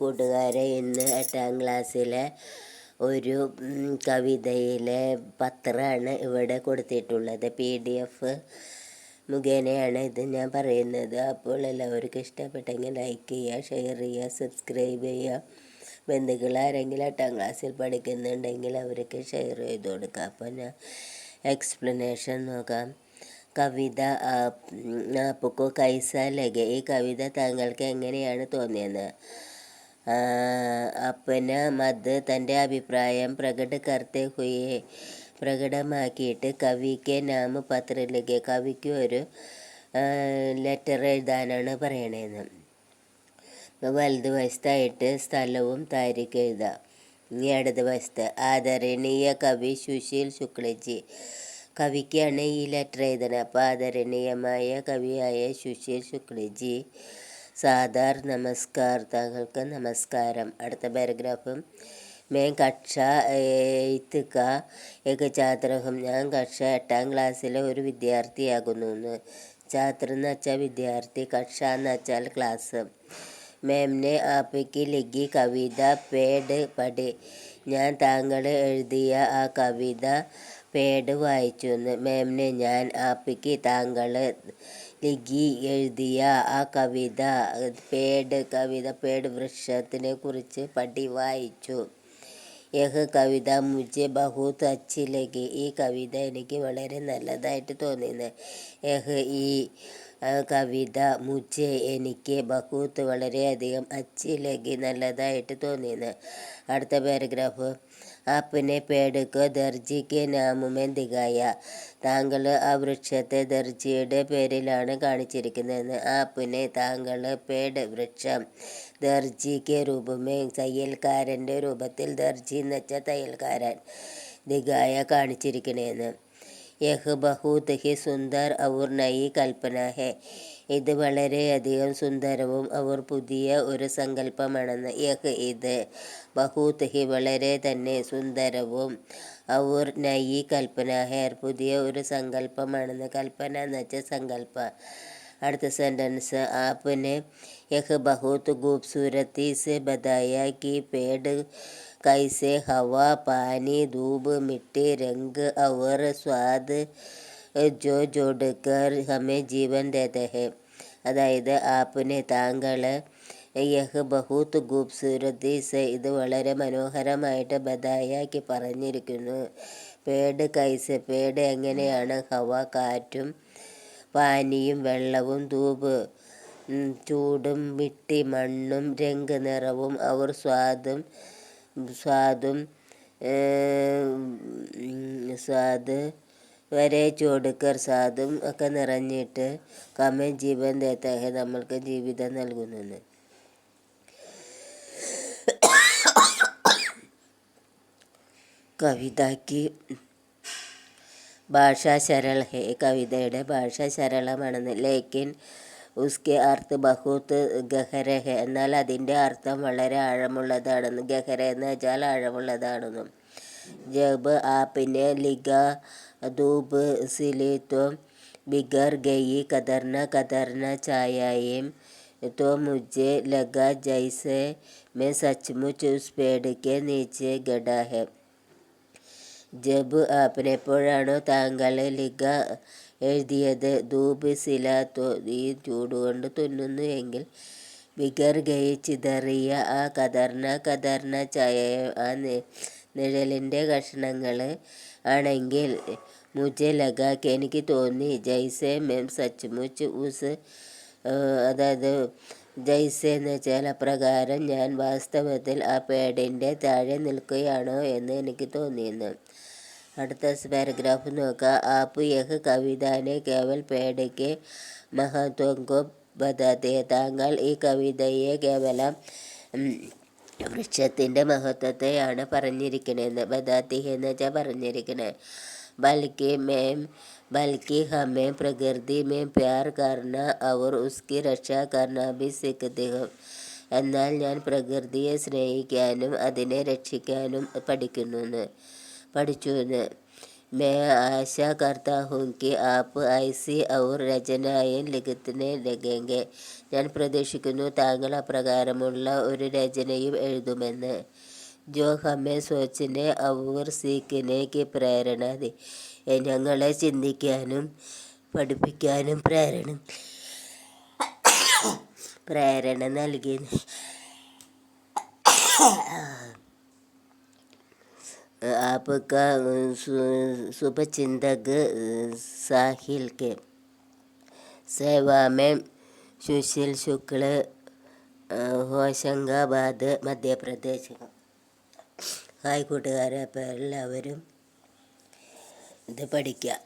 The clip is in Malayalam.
കൂട്ടുകാരെ, ഇന്ന് 8ാം ക്ലാസ്സിലെ ഒരു കവിതയിലെ പത്രമാണ് ഇവിടെ കൊടുത്തിട്ടുള്ളത്. PDF മുഖേനയാണ് ഇത് ഞാൻ പറയുന്നത്. അപ്പോൾ എല്ലാവർക്കും ഇഷ്ടപ്പെട്ടെങ്കിൽ ലൈക്ക് ചെയ്യുക, ഷെയർ ചെയ്യുക, സബ്സ്ക്രൈബ് ചെയ്യുക. ബന്ധുക്കൾ ആരെങ്കിലും 8ാം ക്ലാസ്സിൽ പഠിക്കുന്നുണ്ടെങ്കിൽ അവർക്ക് ഷെയർ ചെയ്ത് കൊടുക്കുക. അപ്പോൾ ഞാൻ എക്സ്പ്ലനേഷൻ നോക്കാം. കവിത ആപ്കോ കൈസ ലഗെ. ഈ കവിത താങ്കൾക്ക് എങ്ങനെയാണ് തോന്നിയത്? अपना मत തൻ്റെ അഭിപ്രായം പ്രകടമാക്കിയിട്ട് കവിക്ക് നാം പത്ര ലഗെ. കവിക്ക് ഒരു ലെറ്റർ എഴുതാനാണ് പറയണേന്ന്. വലതുവശത്തായിട്ട് സ്ഥലവും താരിഖ് എഴുതാം. ഇനി ഇടതുവശത്ത് ആദരണീയ കവി സുശീൽ ശുക്ലജി. കവിക്കാണ് ഈ ലെറ്റർ എഴുതണം. അപ്പോൾ ആദരണീയമായ കവിയായ സുശീൽ ശുക്ലജി, സാദാർ നമസ്കാർ. താങ്കൾക്ക് നമസ്കാരം. അടുത്ത പാരഗ്രാഫും मैं कक्षा 8 का एक छात्र हूँ. ഞാൻ കക്ഷ 8ാം ക്ലാസ്സിലെ ഒരു വിദ്യാർത്ഥിയാകുന്നു. ഛാത്ര എന്ന് വെച്ചാൽ വിദ്യാർത്ഥി, കക്ഷ എന്ന് വെച്ചാൽ ക്ലാസ്. മേംനെ ആപ്കി ലിഖി കവിത പേഡ് പഠി. ഞാൻ താങ്കൾ എഴുതിയ ആ കവിത പേഡ് വായിച്ചു. മേംനെ ഞാൻ, ആപ്കി താങ്കൾ, ലിഖി എഴുതിയ ആ കവിത പേഡ് വൃക്ഷത്തിനെ കുറിച്ച് പഠി വായിച്ചു. യഹ് കവിത മുझे बहुत अच्छी लगी. ഈ കവിത എനിക്ക് വളരെ നല്ലതായിട്ട് തോന്നിയത്. യഹ് ഈ കവിത മുझे എനിക്ക് ബഹൂത്ത് വളരെയധികം അച്ചി ലഗി നല്ലതായിട്ട് തോന്നിയത്. അടുത്ത പാരഗ്രാഫ് ആപ്നെ പേഡ് കോ ദർജി കെ നാമുമേ ദിഗായ. താങ്കൾ ആ വൃക്ഷത്തെ ദർജിയുടെ പേരിലാണ് കാണിച്ചിരിക്കുന്നതെന്ന്. ആപ്നെ താങ്കൾ, പേഡ് വൃക്ഷം, ദർജി കെ രൂപമേ തയ്യൽക്കാരൻ്റെ രൂപത്തിൽ, ദർജി എന്ന് വെച്ചാൽ തയ്യൽക്കാരൻ, ദിഗായ കാണിച്ചിരിക്കണേന്ന്. യഹ് ബഹൂത്ത് ഹി സുന്ദർ ഔർ നയി കൽപ്പന ഹെ. ഇത് വളരെയധികം സുന്ദരവും അവർ പുതിയ ഒരു സങ്കല്പമാണെന്ന്. യഹ് ഇത്, ബഹൂത്ത് ഹി വളരെ തന്നെ, സുന്ദരവും, ഔർ നയി കൽപ്പന ഹെർ പുതിയ ഒരു സങ്കല്പമാണെന്ന്. കൽപ്പന എന്ന് വെച്ചാൽ സങ്കല്പ. അടുത്ത സെൻറ്റൻസ് ആപ്നെ യഹ് ബഹൂത്ത് ഖൂബ്സൂരത്തി സെ ബതായ കി പേഡ് कैसे हवा, पानी, धूप, मिट्टी, रंग और स्वाद जो जोड़कर हमें जीवन देते हैं. അതായത് ആപ്നെ താങ്കൾ, യഹ് ബഹൂത്ത് ഖൂബ്സൂരത്തി സെ ഇത് വളരെ മനോഹരമായിട്ട്, ബദായാക്കി പറഞ്ഞിരിക്കുന്നു. പേഡ് കൈസെ പേഡ് എങ്ങനെയാണ്, ഹവ കാറ്റും, പാനിയും വെള്ളവും, ധൂപ് ചൂടും, മിട്ടി മണ്ണും, രംഗ് നിറവും, അവർ സ്വാദും സ്വാദ് വരെ ചോടുക്കർ സ്വാദും ഒക്കെ നിറഞ്ഞിട്ട്, കമേ ജീവൻ ദേത്ത ഹെ നമ്മൾക്ക് ജീവിതം നൽകുന്നു. കവിതയ്ക്ക് ഭാഷ സരൾ ഹെ. കവിതയുടെ ഭാഷ സരളമാണെന്ന്. ലേക്കിൻ ഉസ്കെ അർത്ഥ ബഹുത്ത് ഗഹര ഹെ. എന്നാൽ അതിൻ്റെ അർത്ഥം വളരെ ആഴമുള്ളതാണെന്ന്. ഗഹര എന്ന് വെച്ചാൽ ആഴമുള്ളതാണെന്നും. ജബ് ആപ്നെ ലിഖ ധൂപ് സിലെ തോ ബിഗർ ഗയി കതർന ഛായയും तो मुझे लगा जैसे मैं सचमुच उस पेड़ के नीचे गड़ा है. ജബ് ആപ്നെ എപ്പോഴാണോ താങ്കൾ, ലിഖ എഴുതിയത്, ധൂപ് സില ഈ ചൂടുകൊണ്ട് തുന്നുന്നു എങ്കിൽ, ബിഗർ ഗയി ചിതറിയ, ആ കതർന ചായ ആ നിഴലിൻ്റെ കഷ്ണങ്ങൾ ആണെങ്കിൽ, മുझे ലഗാ എനിക്ക് തോന്നി, ജൈസെ മേം സച്മുച്ച് ഉസ് അതായത് ജൈസെ എന്ന് വെച്ചാൽ അപ്രകാരം ഞാൻ വാസ്തവത്തിൽ ആ പേടിൻ്റെ താഴെ നിൽക്കുകയാണോ എന്ന് എനിക്ക് തോന്നിയെന്ന്. അടുത്ത പാരഗ്രാഫ് നോക്കുക. ആപ്പ് യഹ് കവിതാനെ കേവൽ പേടയ്ക്ക് മഹത്വങ്കോ ബതാത്തെ. താങ്കൾ ഈ കവിതയെ കേവലം വൃക്ഷത്തിൻ്റെ മഹത്വത്തെയാണ് പറഞ്ഞിരിക്കണേന്ന്. ബതാത്തി എന്ന് വെച്ചാൽ പറഞ്ഞിരിക്കണേ. बल्कि हमें प्रकृति में प्यार करना और उसकी रक्षा करना भी सीखते हो. എന്നാൽ ഞാൻ പ്രകൃതിയെ സ്നേഹിക്കാനും അതിനെ രക്ഷിക്കാനും പഠിച്ചു. मैं आशा करता हूँ कि आप ऐसी और രചനയെ ലിഖിതനെ लगेंगे. ഞാൻ പ്രതീക്ഷിക്കുന്നു താങ്കൾ അപ്രകാരമുള്ള ഒരു രചനയും എഴുതുമെന്ന്. जो हमें सोचने और सीखने की പ്രേരണ ഞങ്ങളെ ചിന്തിക്കാനും പഠിപ്പിക്കാനും പ്രേരണ നൽകി. आपका शुभचिंतक साहिल के सेवा में सुशील शुक्ल, होशंगाबाद, മധ്യപ്രദേശ്. ഹായ് കൂട്ടുകാരെ, അപ്പോൾ എല്ലാവരും ഇത് പഠിക്കുക.